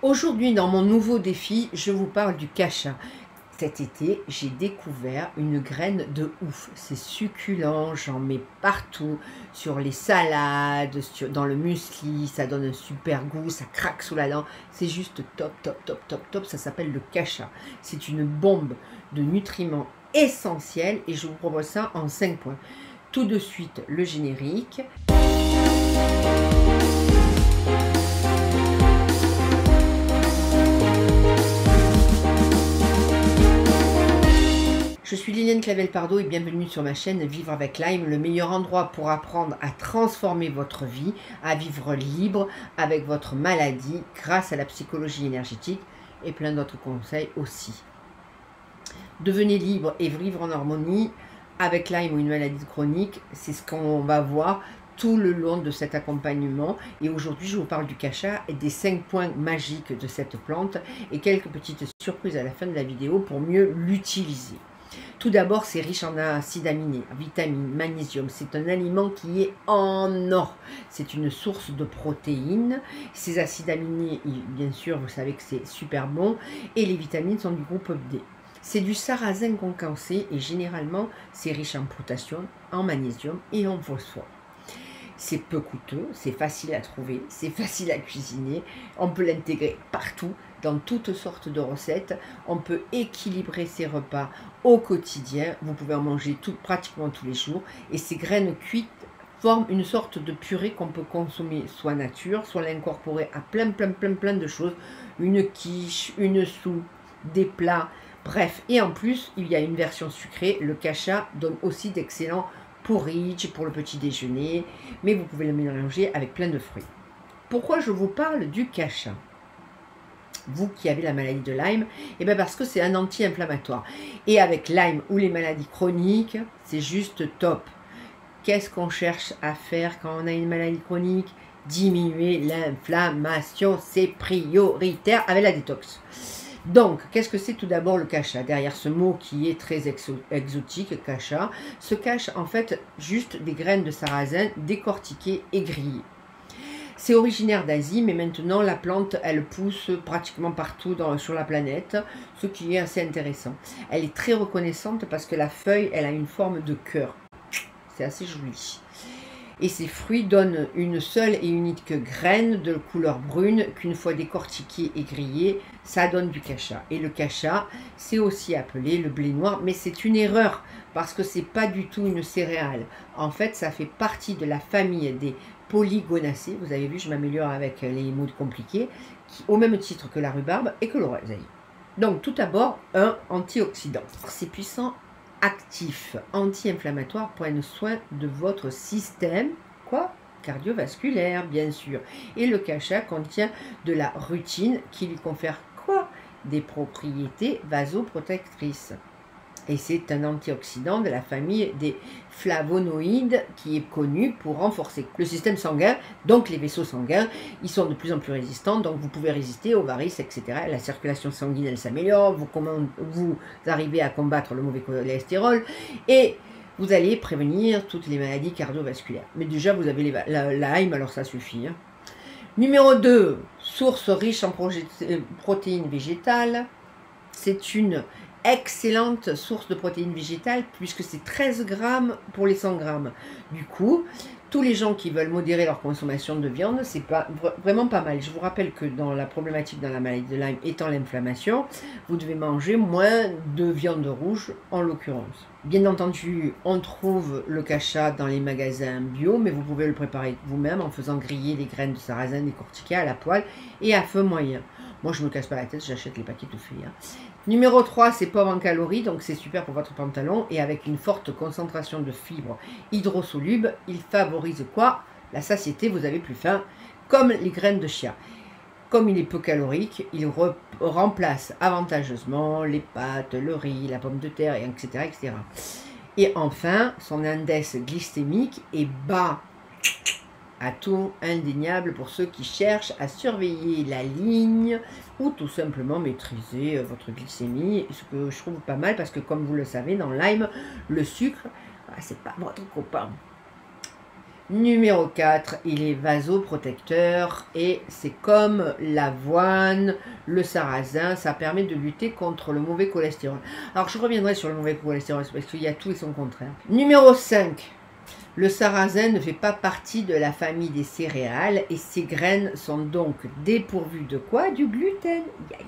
Aujourd'hui, dans mon nouveau défi, je vous parle du kasha. Cet été, j'ai découvert une graine de ouf. C'est succulent, j'en mets partout, sur les salades, dans le muesli, ça donne un super goût, ça craque sous la dent. C'est juste top, top, top, top, top. Ça s'appelle le kasha. C'est une bombe de nutriments essentiels et je vous propose ça en 5 points. Tout de suite, le générique. Je suis Liliane Clavel-Pardo et bienvenue sur ma chaîne Vivre avec Lyme, le meilleur endroit pour apprendre à transformer votre vie, à vivre libre avec votre maladie grâce à la psychologie énergétique et plein d'autres conseils aussi. Devenez libre et vivre en harmonie avec Lyme ou une maladie chronique, c'est ce qu'on va voir tout le long de cet accompagnement. Et aujourd'hui, je vous parle du kasha et des 5 points magiques de cette plante et quelques petites surprises à la fin de la vidéo pour mieux l'utiliser. Tout d'abord, c'est riche en acides aminés, vitamines, magnésium. C'est un aliment qui est en or. C'est une source de protéines. Ces acides aminés, bien sûr, vous savez que c'est super bon. Et les vitamines sont du groupe D. C'est du sarrasin concassé et généralement, c'est riche en potassium, en magnésium et en phosphore. C'est peu coûteux, c'est facile à trouver, c'est facile à cuisiner. On peut l'intégrer partout, dans toutes sortes de recettes. On peut équilibrer ses repas au quotidien. Vous pouvez en manger pratiquement tous les jours. Et ces graines cuites forment une sorte de purée qu'on peut consommer soit nature, soit l'incorporer à plein de choses. Une quiche, une soupe, des plats, bref. Et en plus, il y a une version sucrée. Le kasha donne aussi d'excellents porridge pour le petit déjeuner, mais vous pouvez le mélanger avec plein de fruits. Pourquoi je vous parle du kasha? Vous qui avez la maladie de Lyme, et bien parce que c'est un anti-inflammatoire. Et avec Lyme ou les maladies chroniques, c'est juste top. Qu'est-ce qu'on cherche à faire quand on a une maladie chronique? Diminuer l'inflammation, c'est prioritaire avec la détox. Donc, qu'est-ce que c'est tout d'abord le kasha? Derrière ce mot qui est très exotique, kasha, se cache en fait juste des graines de sarrasin décortiquées et grillées. C'est originaire d'Asie, mais maintenant la plante, elle pousse pratiquement partout sur la planète, ce qui est assez intéressant. Elle est très reconnaissante parce que la feuille, elle a une forme de cœur. C'est assez joli. Et ces fruits donnent une seule et unique graine de couleur brune qu'une fois décortiquée et grillée, ça donne du kasha. Et le kasha, c'est aussi appelé le blé noir, mais c'est une erreur parce que c'est pas du tout une céréale. En fait, ça fait partie de la famille des polygonacées. Vous avez vu, je m'améliore avec les mots compliqués, au même titre que la rhubarbe et que l'oreille. Donc, tout d'abord, un antioxydant. C'est puissant, actif, anti-inflammatoire, prennent soin de votre système, cardiovasculaire, bien sûr. Et le kasha contient de la rutine qui lui confère des propriétés vasoprotectrices. Et c'est un antioxydant de la famille des flavonoïdes qui est connu pour renforcer le système sanguin, donc les vaisseaux sanguins, ils sont de plus en plus résistants, donc vous pouvez résister aux varices, etc. La circulation sanguine, elle s'améliore, vous arrivez à combattre le mauvais cholestérol, et vous allez prévenir toutes les maladies cardiovasculaires. Mais déjà, vous avez la Lyme, alors ça suffit. Hein. Numéro 2, source riche en protéines végétales. C'est une excellente source de protéines végétales puisque c'est 13 grammes pour les 100 grammes. Du coup, tous les gens qui veulent modérer leur consommation de viande, c'est vraiment pas mal. Je vous rappelle que dans la problématique dans la maladie de Lyme étant l'inflammation, vous devez manger moins de viande rouge en l'occurrence. Bien entendu, on trouve le kasha dans les magasins bio, mais vous pouvez le préparer vous-même en faisant griller les graines de sarrasin décortiquées à la poêle et à feu moyen. Moi, je ne me casse pas la tête, j'achète les paquets tout faits. Hein. Numéro 3, c'est pauvre en calories, donc c'est super pour votre pantalon. Et avec une forte concentration de fibres hydrosolubles, il favorise quoi? La satiété, vous n'avez plus faim, comme les graines de chia. Comme il est peu calorique, il remplace avantageusement les pâtes, le riz, la pomme de terre, etc., etc. Et enfin, son index glycémique est bas. Atout indéniable pour ceux qui cherchent à surveiller la ligne ou tout simplement maîtriser votre glycémie, ce que je trouve pas mal parce que comme vous le savez, dans Lyme, le sucre, c'est pas votre copain. Numéro 4, il est vasoprotecteur et c'est comme l'avoine, le sarrasin, ça permet de lutter contre le mauvais cholestérol. Alors je reviendrai sur le mauvais cholestérol parce qu'il y a tout et son contraire. Numéro 5, le sarrasin ne fait pas partie de la famille des céréales et ses graines sont donc dépourvues de quoi? Du gluten.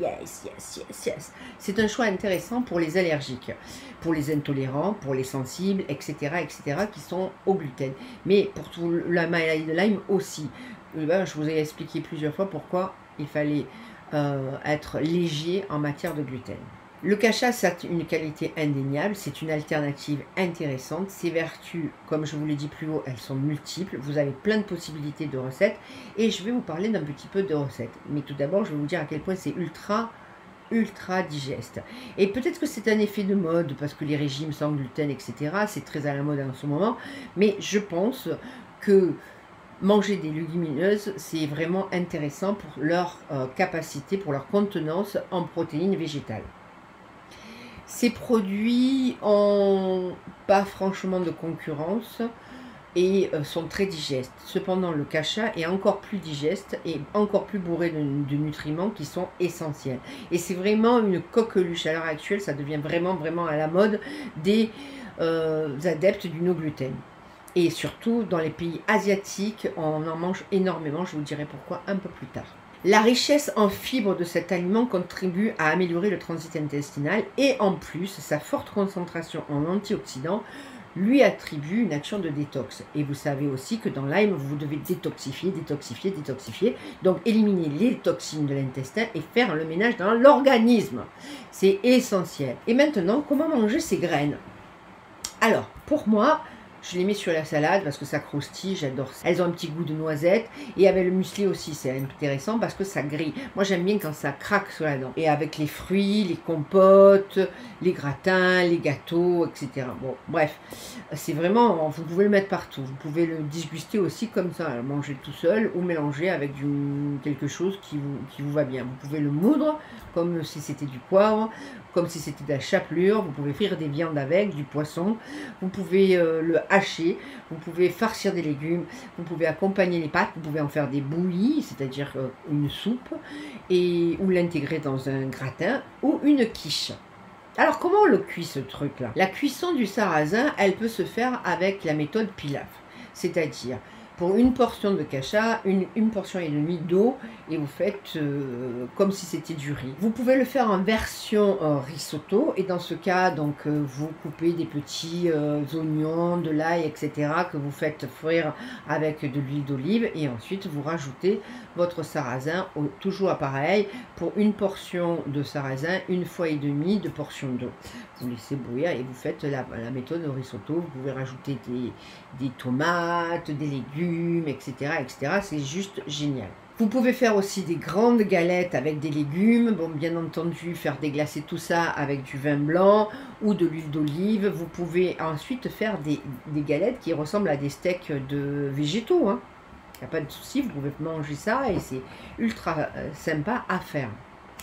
Yes, yes, yes, yes. C'est un choix intéressant pour les allergiques, pour les intolérants, pour les sensibles, etc., qui sont au gluten. Mais pour toute la maladie de Lyme aussi. Je vous ai expliqué plusieurs fois pourquoi il fallait être léger en matière de gluten. Le kasha, c'est une qualité indéniable, c'est une alternative intéressante. Ses vertus, comme je vous l'ai dit plus haut, elles sont multiples. Vous avez plein de possibilités de recettes et je vais vous parler d'un petit peu de recettes. Mais tout d'abord, je vais vous dire à quel point c'est ultra digeste. Et peut-être que c'est un effet de mode parce que les régimes sans gluten, etc., c'est très à la mode en ce moment. Mais je pense que manger des légumineuses, c'est vraiment intéressant pour leur capacité, pour leur contenance en protéines végétales. Ces produits n'ont pas franchement de concurrence et sont très digestes. Cependant, le kasha est encore plus digeste et encore plus bourré de nutriments qui sont essentiels. Et c'est vraiment une coqueluche. À l'heure actuelle, ça devient vraiment à la mode des adeptes du no-gluten. Et surtout, dans les pays asiatiques, on en mange énormément. Je vous dirai pourquoi un peu plus tard. La richesse en fibres de cet aliment contribue à améliorer le transit intestinal et en plus, sa forte concentration en antioxydants lui attribue une action de détox. Et vous savez aussi que dans Lyme, vous devez détoxifier. Donc éliminer les toxines de l'intestin et faire le ménage dans l'organisme. C'est essentiel. Et maintenant, comment manger ces graines? Alors, pour moi, je les mets sur la salade parce que ça croustille, j'adore ça. Elles ont un petit goût de noisette et avec le muesli aussi, c'est intéressant parce que ça grille. Moi j'aime bien quand ça craque sur la dent. Et avec les fruits, les compotes, les gratins, les gâteaux, etc. Bon, bref, c'est vraiment, vous pouvez le mettre partout. Vous pouvez le disguster aussi comme ça, manger tout seul ou mélanger avec quelque chose qui vous va bien. Vous pouvez le moudre comme si c'était du poivre, comme si c'était de la chapelure. Vous pouvez frire des viandes avec, du poisson. Vous pouvez le hacher, vous pouvez farcir des légumes, vous pouvez accompagner les pâtes, vous pouvez en faire des bouillies, c'est-à-dire une soupe, ou l'intégrer dans un gratin ou une quiche. Alors comment on le cuit ce truc-là? La cuisson du sarrasin, elle peut se faire avec la méthode pilaf, c'est-à-dire pour une portion de kasha, une portion et demie d'eau et vous faites comme si c'était du riz. Vous pouvez le faire en version risotto et dans ce cas, donc vous coupez des petits oignons, de l'ail, etc. que vous faites frire avec de l'huile d'olive et ensuite vous rajoutez votre sarrasin, toujours pareil, pour une portion de sarrasin, une fois et demie de portion d'eau. Vous laissez bouillir et vous faites la méthode de risotto. Vous pouvez rajouter des tomates, des légumes, etc. C'est juste génial. Vous pouvez faire aussi des grandes galettes avec des légumes. Bon, bien entendu, faire déglacer tout ça avec du vin blanc ou de l'huile d'olive. Vous pouvez ensuite faire des galettes qui ressemblent à des steaks de végétaux. Hein. Il n'y a pas de souci, vous pouvez manger ça et c'est ultra sympa à faire.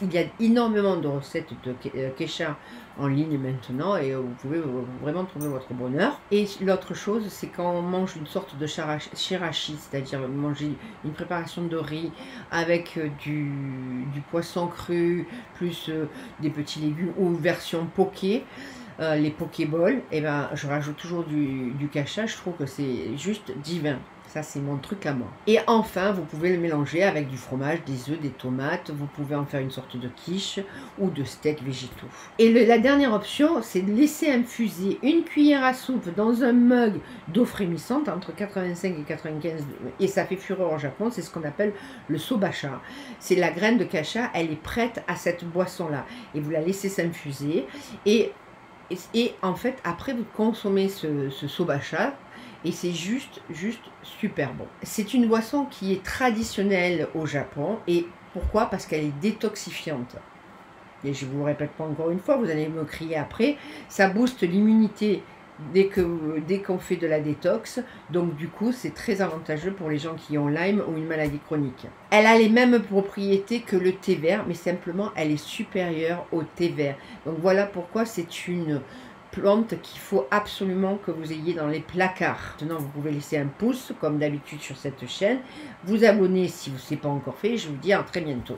Il y a énormément de recettes de kasha en ligne maintenant et vous pouvez vraiment trouver votre bonheur. Et l'autre chose, c'est quand on mange une sorte de shirashi, c'est-à-dire manger une préparation de riz avec du poisson cru, plus des petits légumes ou version poké. Les pokéballs, et ben, je rajoute toujours du kasha, je trouve que c'est juste divin. Ça, c'est mon truc à moi. Et enfin, vous pouvez le mélanger avec du fromage, des œufs, des tomates. Vous pouvez en faire une sorte de quiche ou de steak végétaux. Et la dernière option, c'est de laisser infuser une cuillère à soupe dans un mug d'eau frémissante entre 85 et 95. Et ça fait fureur au Japon, c'est ce qu'on appelle le sobacha. C'est la graine de kasha, elle est prête à cette boisson-là. Et vous la laissez s'infuser. Et en fait, après, vous consommez ce sobacha. Et c'est juste super bon. C'est une boisson qui est traditionnelle au Japon. Et pourquoi? Parce qu'elle est détoxifiante. Et je ne vous le répète pas encore une fois, vous allez me crier après. Ça booste l'immunité dès qu'on fait de la détox. Donc du coup, c'est très avantageux pour les gens qui ont Lyme ou une maladie chronique. Elle a les mêmes propriétés que le thé vert, mais simplement, elle est supérieure au thé vert. Donc voilà pourquoi c'est une plantes qu'il faut absolument que vous ayez dans les placards. Maintenant, vous pouvez laisser un pouce, comme d'habitude sur cette chaîne, vous abonner si ce n'est pas encore fait, je vous dis à très bientôt.